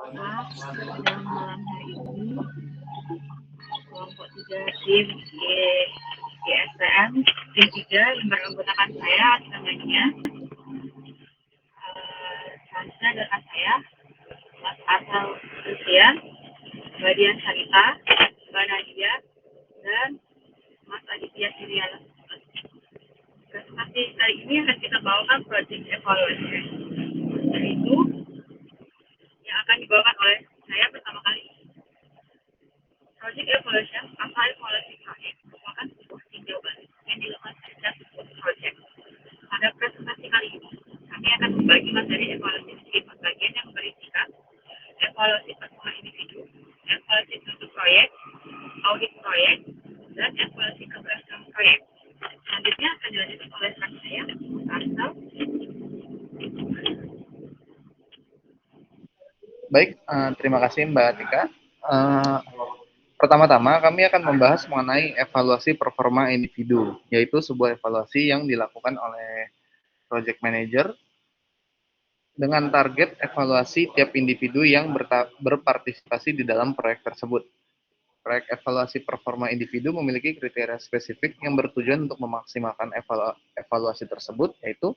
Pada malam hari ini, kelompok 3 tim ISPM, tim 3 yang beranggotakan saya atas namanya. Selanjutnya adalah saya, Mas Asal Lucian, Mbak Dian Sarita, Mbak Nadia, dan Mas Aditya Siriana. Presentasi kali ini akan kita bawakan project evaluation. Yaitu yang akan dibawakan oleh saya pertama kali. Project evaluation atau evaluasi proyek merupakan sebuah tinjau balik yang dilakukan setiap sebuah proyek. Pada presentasi kali ini, kami akan membagi materi evaluasi menjadi 4 bagian yang berisikan evaluasi performa individu, evaluasi suatu proyek, audit proyek, dan evaluasi keberhasilan proyek. Selanjutnya akan dilanjutkan oleh saya, Asal. Baik, terima kasih Mbak Tika. Eh, Pertama-tama kami akan membahas mengenai evaluasi performa individu, yaitu sebuah evaluasi yang dilakukan oleh project manager dengan target evaluasi tiap individu yang berpartisipasi di dalam proyek tersebut. Proyek evaluasi performa individu memiliki kriteria spesifik yang bertujuan untuk memaksimalkan evaluasi tersebut, yaitu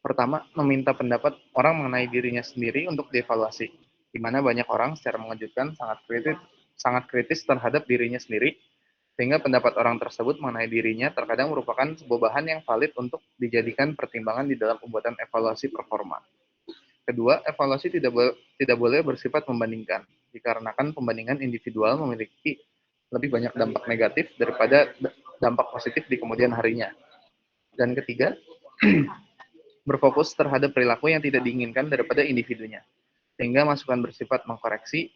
pertama, meminta pendapat orang mengenai dirinya sendiri untuk dievaluasi, di mana banyak orang secara mengejutkan sangat kritis terhadap dirinya sendiri, sehingga pendapat orang tersebut mengenai dirinya terkadang merupakan sebuah bahan yang valid untuk dijadikan pertimbangan di dalam pembuatan evaluasi performa. Kedua, evaluasi tidak boleh bersifat membandingkan, dikarenakan pembandingan individual memiliki lebih banyak dampak negatif daripada dampak positif di kemudian harinya. Dan ketiga, berfokus terhadap perilaku yang tidak diinginkan daripada individunya, sehingga masukan bersifat mengkoreksi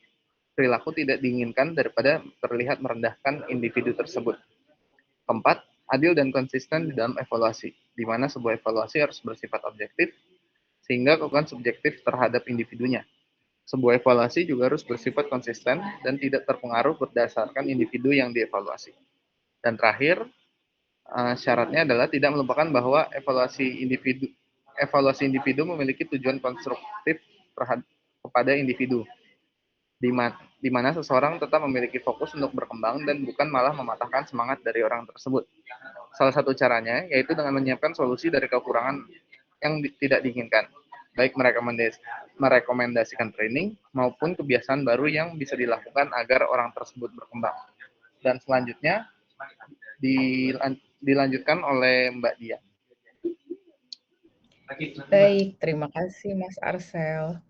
perilaku tidak diinginkan daripada terlihat merendahkan individu tersebut. Keempat, adil dan konsisten di dalam evaluasi, di mana sebuah evaluasi harus bersifat objektif, sehingga bukan subjektif terhadap individunya. Sebuah evaluasi juga harus bersifat konsisten dan tidak terpengaruh berdasarkan individu yang dievaluasi. Dan terakhir, syaratnya adalah tidak melupakan bahwa evaluasi individu memiliki tujuan konstruktif kepada individu, di mana seseorang tetap memiliki fokus untuk berkembang dan bukan malah mematahkan semangat dari orang tersebut. Salah satu caranya yaitu dengan menyiapkan solusi dari kekurangan yang tidak diinginkan, baik merekomendasikan training maupun kebiasaan baru yang bisa dilakukan agar orang tersebut berkembang. Dan selanjutnya dilanjutkan oleh Mbak Dia. Baik, terima kasih Mas Arsel.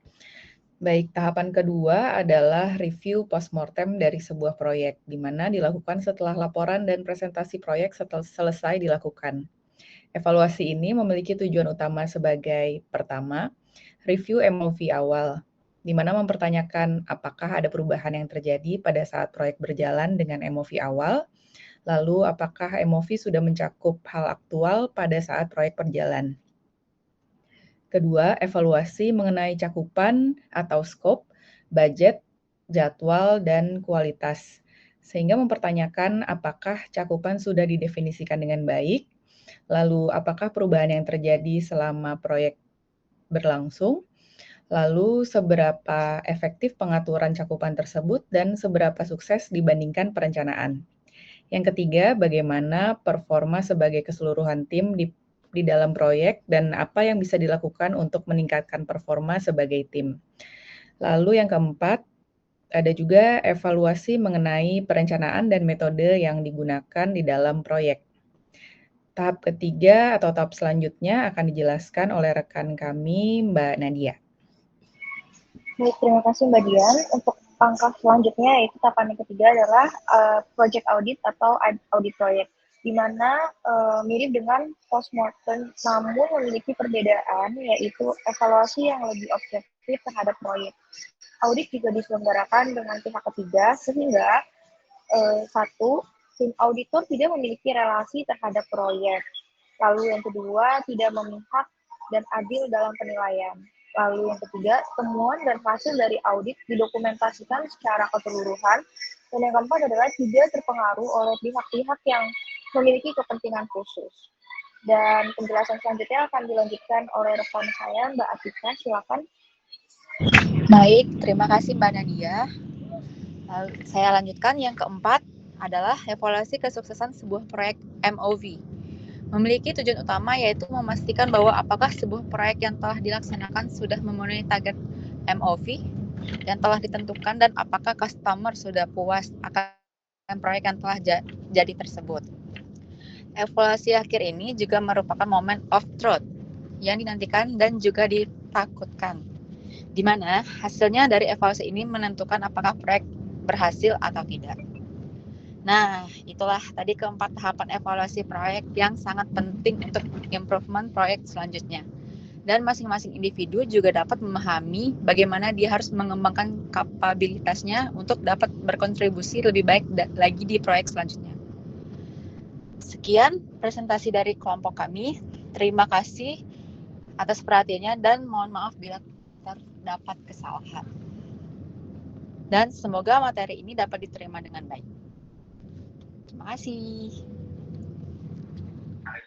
Baik, tahapan kedua adalah review postmortem dari sebuah proyek, di mana dilakukan setelah laporan dan presentasi proyek selesai dilakukan. Evaluasi ini memiliki tujuan utama sebagai pertama, review MOV awal, di mana mempertanyakan apakah ada perubahan yang terjadi pada saat proyek berjalan dengan MOV awal, lalu apakah MOV sudah mencakup hal aktual pada saat proyek berjalan. Kedua, evaluasi mengenai cakupan atau scope, budget, jadwal, dan kualitas. Sehingga mempertanyakan apakah cakupan sudah didefinisikan dengan baik, lalu apakah perubahan yang terjadi selama proyek berlangsung, lalu seberapa efektif pengaturan cakupan tersebut, dan seberapa sukses dibandingkan perencanaan. Yang ketiga, bagaimana performa sebagai keseluruhan tim di dalam proyek dan apa yang bisa dilakukan untuk meningkatkan performa sebagai tim. Lalu yang keempat, ada juga evaluasi mengenai perencanaan dan metode yang digunakan di dalam proyek. Tahap ketiga atau tahap selanjutnya akan dijelaskan oleh rekan kami, Mbak Nadia. Baik, terima kasih Mbak Dian. Untuk langkah selanjutnya yaitu tahapan yang ketiga adalah project audit atau audit proyek, di mana mirip dengan postmortem namun memiliki perbedaan, yaitu evaluasi yang lebih objektif terhadap proyek. Audit juga diselenggarakan dengan pihak ketiga sehingga satu, tim auditor tidak memiliki relasi terhadap proyek. Lalu yang kedua, tidak memihak dan adil dalam penilaian. Lalu yang ketiga, temuan dan hasil dari audit didokumentasikan secara keseluruhan. Dan yang keempat adalah tidak terpengaruh oleh pihak-pihak yang memiliki kepentingan khusus. Dan penjelasan selanjutnya akan dilanjutkan oleh rekan saya, Mbak Atika, silakan. Baik, terima kasih Mbak Nadia. Lalu saya lanjutkan, yang keempat adalah evaluasi kesuksesan sebuah proyek MOV. Memiliki tujuan utama yaitu memastikan bahwa apakah sebuah proyek yang telah dilaksanakan sudah memenuhi target MOV yang telah ditentukan dan apakah customer sudah puas akan proyek yang telah jadi tersebut. Evaluasi akhir ini juga merupakan moment of truth yang dinantikan dan juga ditakutkan, di mana hasilnya dari evaluasi ini menentukan apakah proyek berhasil atau tidak. Nah, itulah tadi keempat tahapan evaluasi proyek yang sangat penting untuk improvement proyek selanjutnya. Dan masing-masing individu juga dapat memahami bagaimana dia harus mengembangkan kapabilitasnya untuk dapat berkontribusi lebih baik lagi di proyek selanjutnya. Sekian presentasi dari kelompok kami. Terima kasih atas perhatiannya dan mohon maaf bila terdapat kesalahan. Dan semoga materi ini dapat diterima dengan baik. Terima kasih.